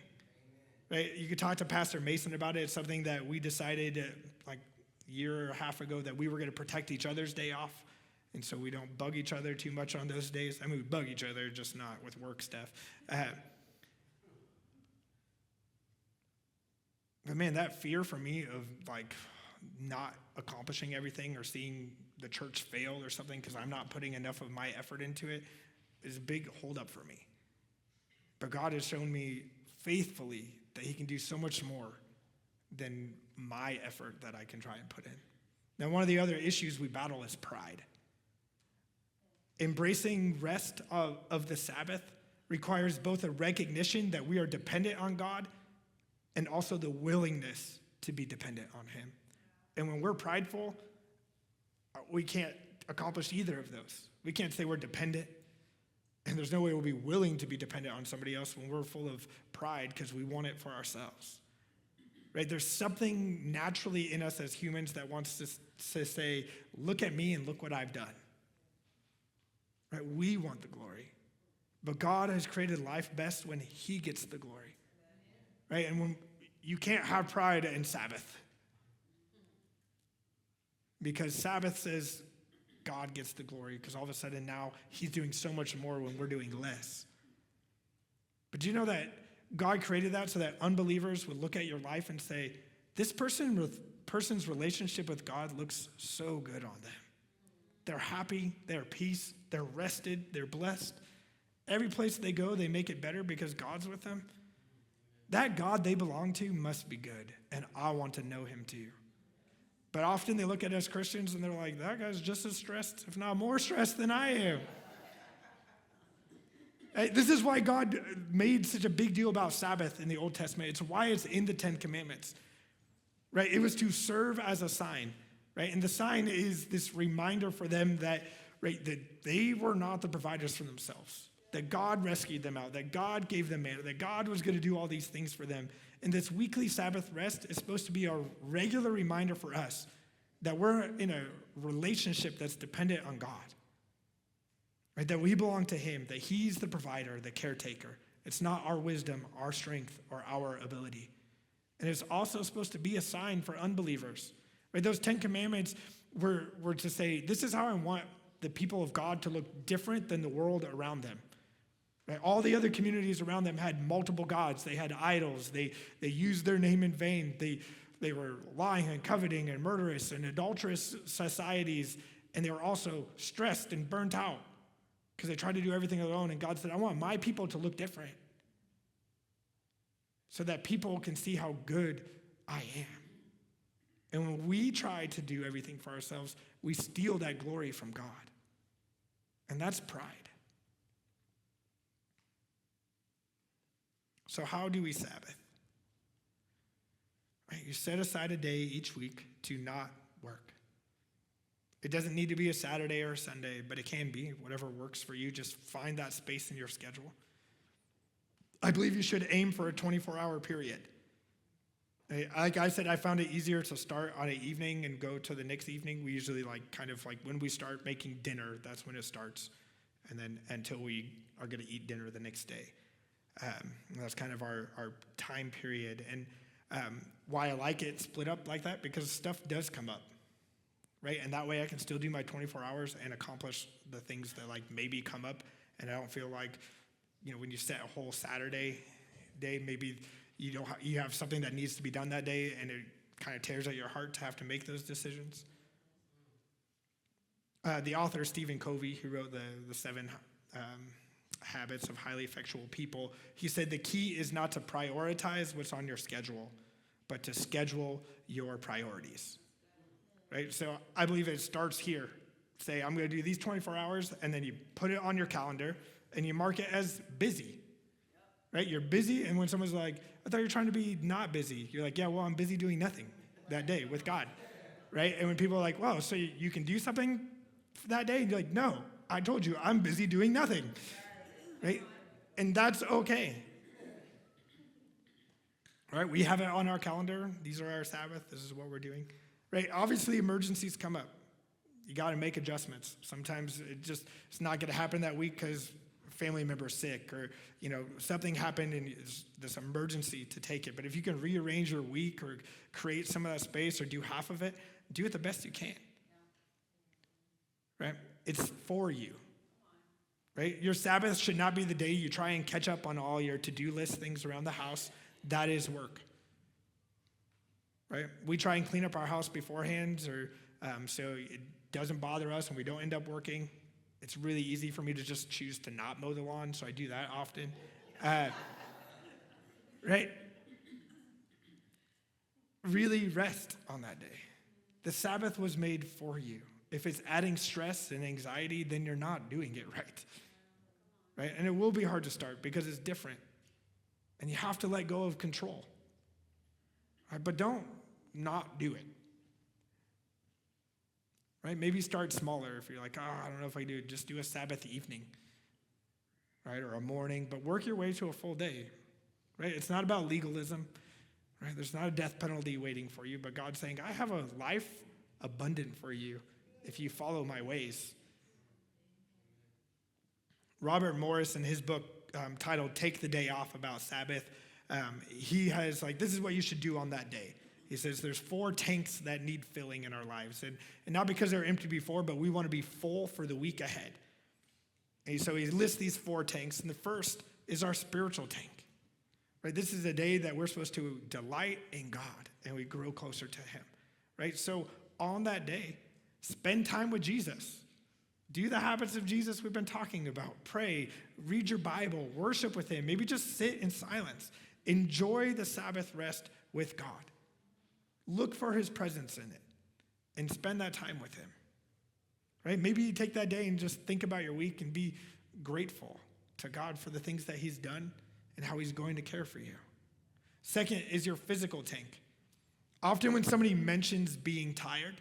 Right? You could talk to Pastor Mason about it. It's something that we decided like a year and a half ago that we were going to protect each other's day off. And so we don't bug each other too much on those days. I mean, we bug each other, just not with work stuff. But man, that fear for me of not accomplishing everything or seeing the church fail or something because I'm not putting enough of my effort into it is a big holdup for me. But God has shown me faithfully that he can do so much more than my effort that I can try and put in. Now, one of the other issues we battle is pride. Embracing rest of the Sabbath requires both a recognition that we are dependent on God and also the willingness to be dependent on him. And when we're prideful, we can't accomplish either of those. We can't say we're dependent, and there's no way we'll be willing to be dependent on somebody else when we're full of pride because we want it for ourselves. Right? There's something naturally in us as humans that wants to say, look at me and look what I've done. Right? We want the glory. But God has created life best when he gets the glory. Right? And when you can't have pride in Sabbath. Because Sabbath says God gets the glory, because all of a sudden now he's doing so much more when we're doing less. But do you know that God created that so that unbelievers would look at your life and say, this person's relationship with God looks so good on them. They're happy, they're at peace, they're rested, they're blessed. Every place they go, they make it better because God's with them. That God they belong to must be good, and I want to know him too. But often they look at us Christians and they're like, that guy's just as stressed, if not more stressed than I am. This is why God made such a big deal about Sabbath in the Old Testament. It's why it's in the 10 Commandments, right? It was to serve as a sign, right? And the sign is this reminder for them that, right, that they were not the providers for themselves, that God rescued them out, that God gave them manna, that God was going to do all these things for them. And this weekly Sabbath rest is supposed to be a regular reminder for us that we're in a relationship that's dependent on God. Right, that we belong to him, that he's the provider, the caretaker. It's not our wisdom, our strength, or our ability. And it's also supposed to be a sign for unbelievers. Right, those 10 Commandments were to say, this is how I want the people of God to look different than the world around them. Right, all the other communities around them had multiple gods. They had idols. They used their name in vain. They were lying and coveting and murderous and adulterous societies. And they were also stressed and burnt out, because they tried to do everything alone, and God said, I want my people to look different so that people can see how good I am. And when we try to do everything for ourselves, we steal that glory from God. And that's pride. So how do we Sabbath? Right, you set aside a day each week to not work. It doesn't need to be a Saturday or a Sunday, but it can be, whatever works for you. Just find that space in your schedule. I believe you should aim for a 24-hour period. Like I said, I found it easier to start on an evening and go to the next evening. We usually kind of when we start making dinner, that's when it starts. And then until we are going to eat dinner the next day. That's kind of our time period. And why I like it split up like that, because stuff does come up. Right? And that way I can still do my 24 hours and accomplish the things that maybe come up. And I don't feel like, when you set a whole Saturday day, maybe you have something that needs to be done that day, and it kind of tears at your heart to have to make those decisions. The author Stephen Covey, who wrote the 7 Habits of Highly Effectual People, he said the key is not to prioritize what's on your schedule, but to schedule your priorities. Right? So I believe it starts here. Say, I'm going to do these 24 hours, and then you put it on your calendar, and you mark it as busy. Right? You're busy, and when someone's like, I thought you were trying to be not busy. You're like, yeah, well, I'm busy doing nothing that day with God. Right? And when people are like, well, so you can do something for that day? And you're like, no, I told you, I'm busy doing nothing. Right? And that's okay. Right? We have it on our calendar. These are our Sabbath. This is what we're doing. Right? Obviously, emergencies come up. You got to make adjustments. Sometimes it's not going to happen that week because a family member is sick, or something happened and it's this emergency to take it. But if you can rearrange your week or create some of that space or do half of it, do it the best you can. Right? It's for you. Right? Your Sabbath should not be the day you try and catch up on all your to-do list things around the house. That is work. Right? We try and clean up our house beforehand, or so it doesn't bother us and we don't end up working. It's really easy for me to just choose to not mow the lawn, so I do that often. Right? Really rest on that day. The Sabbath was made for you. If it's adding stress and anxiety, then you're not doing it right. Right? And it will be hard to start because it's different. And you have to let go of control. right? But don't not do it. Right? Maybe start smaller. If you're like, I don't know if I do, just do a Sabbath evening, right? Or a morning, but work your way to a full day, right? It's not about legalism, right? There's not a death penalty waiting for you, but God's saying, I have a life abundant for you if you follow my ways. Robert Morris, in his book titled Take the Day Off about Sabbath, he has this is what you should do on that day. He says there's 4 tanks that need filling in our lives. And not because they're empty before, but we want to be full for the week ahead. And so he lists these 4 tanks. And the first is our spiritual tank. Right? This is a day that we're supposed to delight in God and we grow closer to him. Right? So on that day, spend time with Jesus. Do the habits of Jesus we've been talking about. Pray, read your Bible, worship with him. Maybe just sit in silence. Enjoy the Sabbath rest with God. Look for his presence in it and spend that time with him, right? Maybe you take that day and just think about your week and be grateful to God for the things that he's done and how he's going to care for you. Second is your physical tank. Often when somebody mentions being tired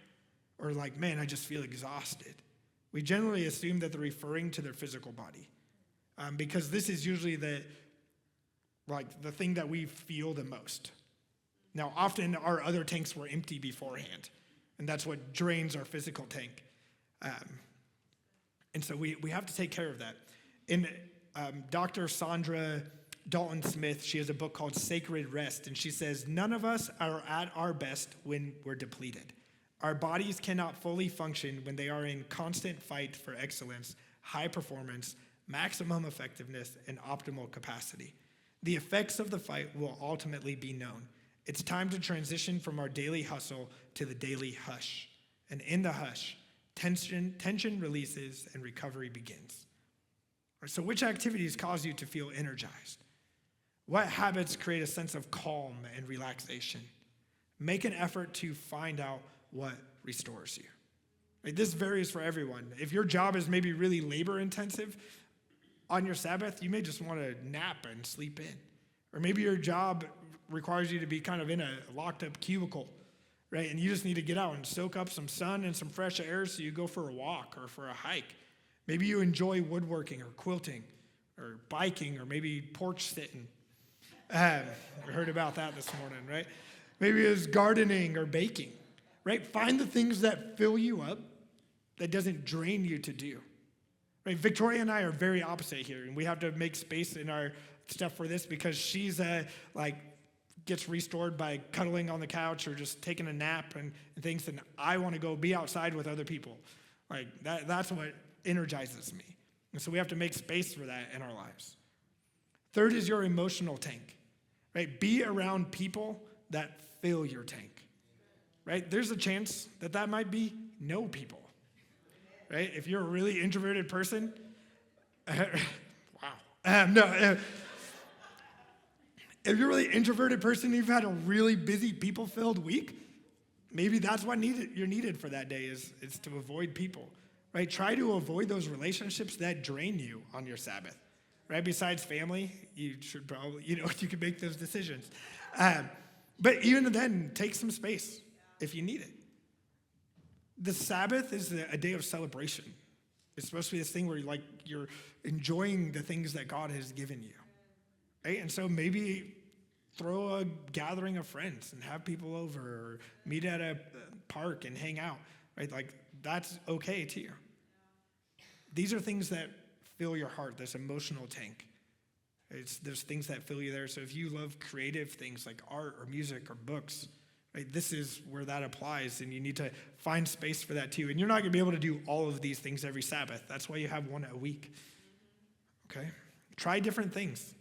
or man, I just feel exhausted, we generally assume that they're referring to their physical body because this is usually the thing that we feel the most. Now, often our other tanks were empty beforehand, and that's what drains our physical tank. And so we have to take care of that. In Dr. Sandra Dalton Smith, she has a book called Sacred Rest, and she says, none of us are at our best when we're depleted. Our bodies cannot fully function when they are in constant fight for excellence, high performance, maximum effectiveness, and optimal capacity. The effects of the fight will ultimately be known. It's time to transition from our daily hustle to the daily hush. And in the hush, tension releases and recovery begins. So which activities cause you to feel energized? What habits create a sense of calm and relaxation? Make an effort to find out what restores you. Right? This varies for everyone. If your job is maybe really labor intensive, on your Sabbath, you may just want to nap and sleep in. Or maybe your job requires you to be kind of in a locked up cubicle, right? And you just need to get out and soak up some sun and some fresh air so you go for a walk or for a hike. Maybe you enjoy woodworking or quilting or biking or maybe porch sitting. I heard about that this morning, right? Maybe it's gardening or baking, right? Find the things that fill you up that doesn't drain you to do. Right? Victoria and I are very opposite here, and we have to make space in our stuff for this because she's gets restored by cuddling on the couch or just taking a nap and things, and I want to go be outside with other people. That's what energizes me. And so we have to make space for that in our lives. Third is your emotional tank. Right? Be around people that fill your tank. Right? There's a chance that might be no people. Right? If you're a really introverted person, wow. If you're a really introverted person and you've had a really busy, people-filled week, maybe that's what you're needed for that day is to avoid people, right? Try to avoid those relationships that drain you on your Sabbath, right? Besides family, you should probably, you can make those decisions. But even then, take some space if you need it. The Sabbath is a day of celebration. It's supposed to be this thing where you're enjoying the things that God has given you. Right? And so maybe throw a gathering of friends and have people over or meet at a park and hang out. Right? That's okay too. These are things that fill your heart, this emotional tank. There's things that fill you there. So if you love creative things like art or music or books, right, this is where that applies, and you need to find space for that too. And you're not going to be able to do all of these things every Sabbath. That's why you have one a week. Okay? Try different things.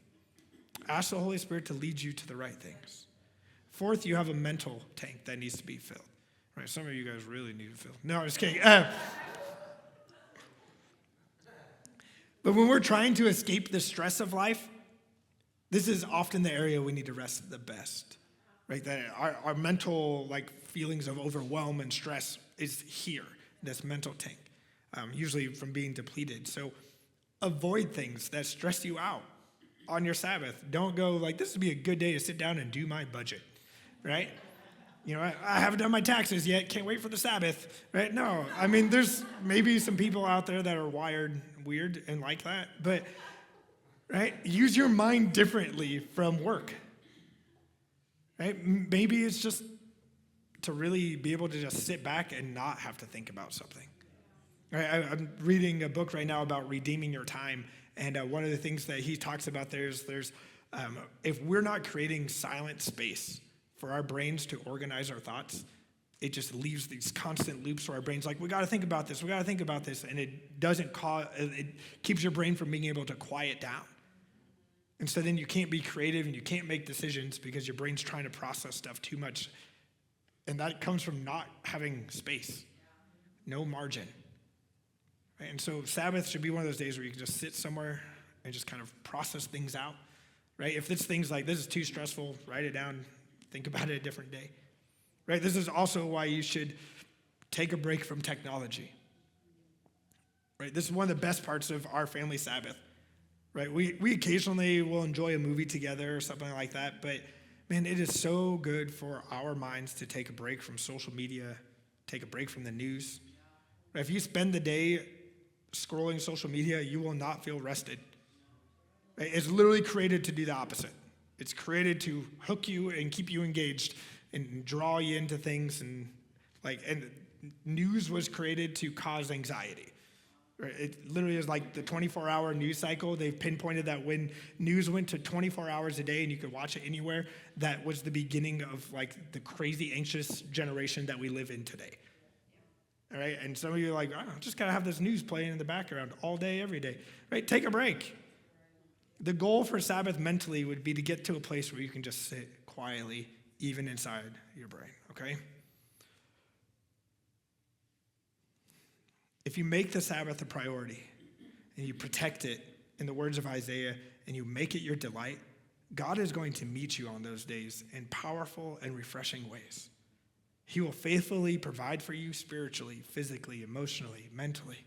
Ask the Holy Spirit to lead you to the right things. Fourth, you have a mental tank that needs to be filled. Right? Some of you guys really need to fill. No, I'm just kidding. But when we're trying to escape the stress of life, this is often the area we need to rest the best. Right? That our mental feelings of overwhelm and stress is here, this mental tank, usually from being depleted. So avoid things that stress you out on your Sabbath. Don't go this would be a good day to sit down and do my budget. right? I haven't done my taxes yet. Can't wait for the Sabbath, right? No, I mean, there's maybe some people out there that are wired weird and like that, but, right? Use your mind differently from work, right? Maybe it's just to really be able to just sit back and not have to think about something. Right? I'm reading a book right now about redeeming your time, and one of the things that he talks about there is if we're not creating silent space for our brains to organize our thoughts, it just leaves these constant loops where our brain's like, we got to think about this, and it doesn't it keeps your brain from being able to quiet down. And so then you can't be creative and you can't make decisions because your brain's trying to process stuff too much. And that comes from not having space, no margin. Right? And so Sabbath should be one of those days where you can just sit somewhere and just kind of process things out. Right? If it's things like, this is too stressful, write it down, think about it a different day. Right? This is also why you should take a break from technology. Right? This is one of the best parts of our family Sabbath. Right? We occasionally will enjoy a movie together or something like that, but man, it is so good for our minds to take a break from social media, take a break from the news. Right? If you spend the day scrolling social media, you will not feel rested. Right? It's literally created to do the opposite. It's created to hook you and keep you engaged and draw you into things, and news was created to cause anxiety. Right? It literally is like the 24-hour news cycle. They've pinpointed that when news went to 24 hours a day and you could watch it anywhere, that was the beginning of like the crazy anxious generation that we live in today. All right, and some of you are like, oh, just gotta have this news playing in the background all day, every day. Right? Take a break. The goal for Sabbath mentally would be to get to a place where you can just sit quietly, even inside your brain, okay? If you make the Sabbath a priority and you protect it, in the words of Isaiah, and you make it your delight, God is going to meet you on those days in powerful and refreshing ways. He will faithfully provide for you spiritually, physically, emotionally, mentally,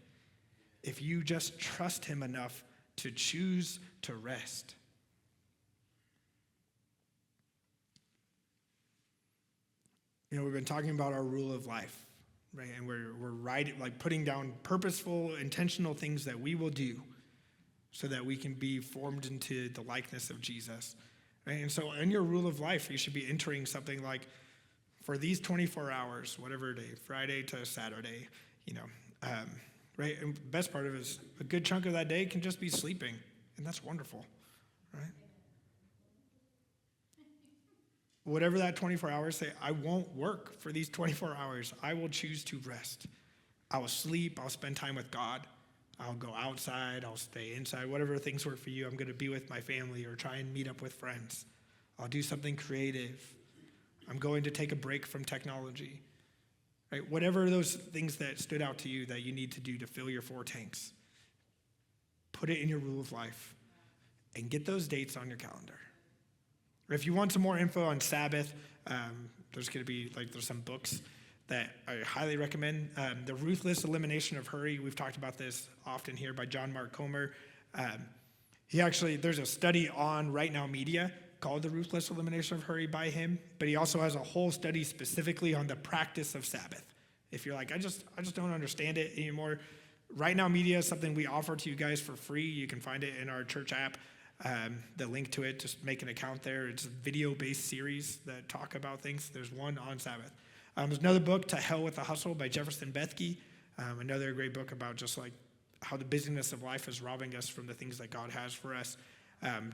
if you just trust him enough to choose to rest. We've been talking about our rule of life, right? And we're writing, like putting down purposeful, intentional things that we will do so that we can be formed into the likeness of Jesus. Right? And so in your rule of life, you should be entering something like, for these 24 hours, whatever day, Friday to Saturday, right? And the best part of it is a good chunk of that day can just be sleeping, and that's wonderful, right? Whatever that 24 hours, say, I won't work for these 24 hours. I will choose to rest. I will sleep. I'll spend time with God. I'll go outside. I'll stay inside. Whatever things work for you, I'm going to be with my family or try and meet up with friends. I'll do something creative. I'm going to take a break from technology. Right? Whatever those things that stood out to you that you need to do to fill your 4 tanks, put it in your rule of life and get those dates on your calendar. Or if you want some more info on Sabbath, there's going to be, there's some books that I highly recommend. The Ruthless Elimination of Hurry, we've talked about this often here, by John Mark Comer. There's a study on Right Now Media called The Ruthless Elimination of Hurry by him, but he also has a whole study specifically on the practice of Sabbath. If you're like, I just don't understand it anymore, Right Now Media is something we offer to you guys for free. You can find it in our church app. The link to it, just make an account there. It's a video-based series that talk about things. There's one on Sabbath. There's another book, To Hell with the Hustle by Jefferson Bethke. Another great book about just like how the busyness of life is robbing us from the things that God has for us.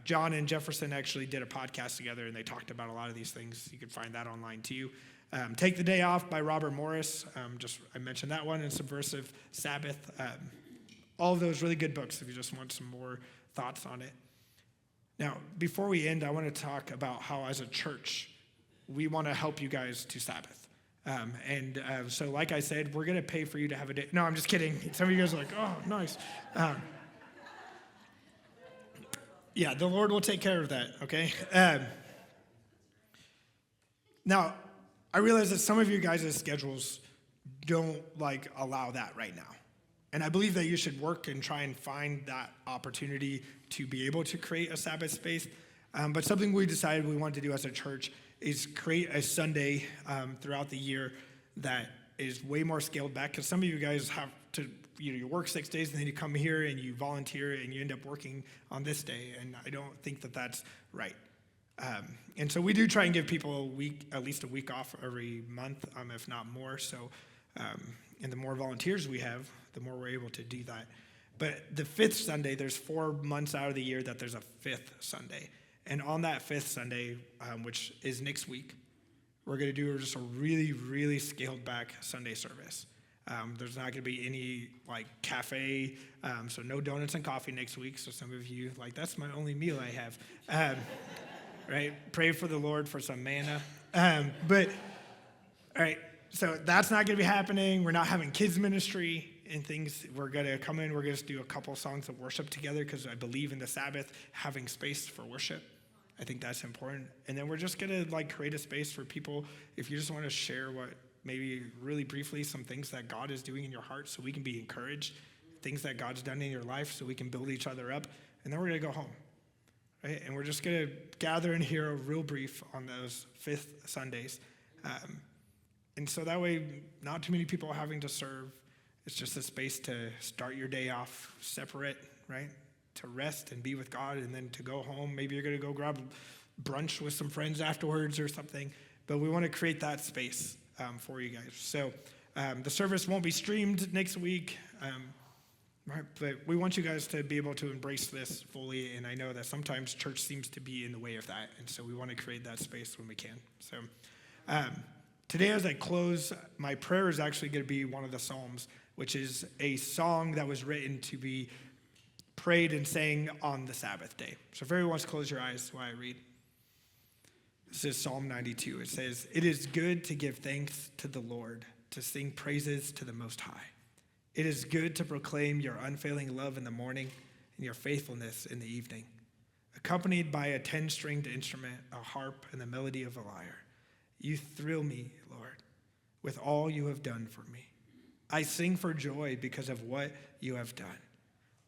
John and Jefferson actually did a podcast together, and they talked about a lot of these things. You can find that online too. Take the Day Off by Robert Morris. I mentioned that one, and Subversive Sabbath. All of those really good books if you just want some more thoughts on it. Now, before we end, I want to talk about how as a church, we want to help you guys to Sabbath. So like I said, we're going to pay for you to have a day. No, I'm just kidding. Some of you guys are like, oh, nice. Yeah, the Lord will take care of that, okay? Now, I realize that some of you guys' schedules don't allow that right now. And I believe that you should work and try and find that opportunity to be able to create a Sabbath space. But something we decided we wanted to do as a church is create a Sunday throughout the year that is way more scaled back, because some of you guys have to, you work 6 days and then you come here and you volunteer and you end up working on this day, and I don't think that that's right. And so we do try and give people at least a week off every month, if not more. So, and the more volunteers we have, the more we're able to do that. But the fifth Sunday, there's 4 months out of the year that there's a fifth Sunday. And on that fifth Sunday, which is next week, we're going to do just a really, really scaled back Sunday service. There's not going to be any cafe, so no donuts and coffee next week. So some of you, that's my only meal I have. Right? Pray for the Lord for some manna. But, all right, so that's not going to be happening. We're not having kids ministry and things. We're going to come in. We're going to do a couple songs of worship together, because I believe in the Sabbath, having space for worship. I think that's important. And then we're just going to create a space for people, if you just want to share maybe really briefly, some things that God is doing in your heart so we can be encouraged, things that God's done in your life so we can build each other up. And then we're going to go home. Right? And we're just going to gather and hear a real brief on those fifth Sundays. And so that way, not too many people are having to serve. It's just a space to start your day off separate, right? To rest and be with God, and then to go home. Maybe you're going to go grab brunch with some friends afterwards or something. But we want to create that space for you guys. So the service won't be streamed next week. Right, but we want you guys to be able to embrace this fully, and I know that sometimes church seems to be in the way of that, and so we want to create that space when we can. So today as I close, my prayer is actually going to be one of the Psalms, which is a song that was written to be prayed and sang on the Sabbath day. So if everyone wants to close your eyes while I read. This is Psalm 92. It says, "It is good to give thanks to the Lord, to sing praises to the Most High. It is good to proclaim your unfailing love in the morning and your faithfulness in the evening, accompanied by a 10-stringed instrument, a harp, and the melody of a lyre. You thrill me, Lord, with all you have done for me. I sing for joy because of what you have done.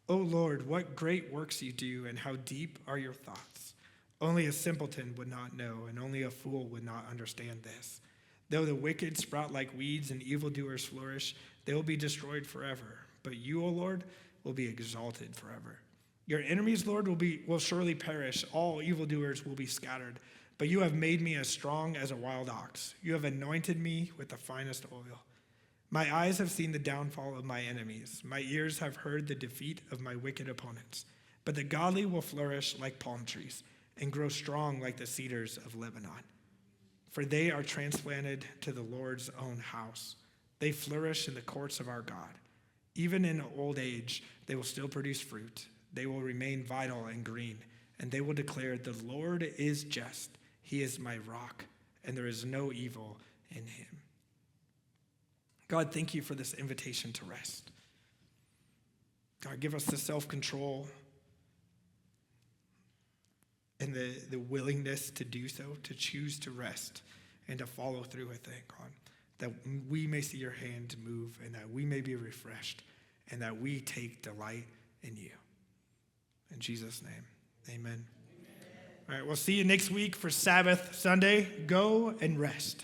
O Lord, what great works you do, and how deep are your thoughts. Only a simpleton would not know, and only a fool would not understand this. Though the wicked sprout like weeds and evildoers flourish, they will be destroyed forever. But you, O Lord, will be exalted forever. Your enemies, Lord, will surely perish. All evildoers will be scattered. But you have made me as strong as a wild ox. You have anointed me with the finest oil. My eyes have seen the downfall of my enemies. My ears have heard the defeat of my wicked opponents. But the godly will flourish like palm trees and grow strong like the cedars of Lebanon. For they are transplanted to the Lord's own house. They flourish in the courts of our God. Even in old age, they will still produce fruit. They will remain vital and green, and they will declare, the Lord is just. He is my rock, and there is no evil in him." God, thank you for this invitation to rest. God, give us the self-control and the willingness to do so, to choose to rest and to follow through with it, God, that we may see your hand move and that we may be refreshed and that we take delight in you. In Jesus' name, amen. All right, we'll see you next week for Sabbath Sunday. Go and rest.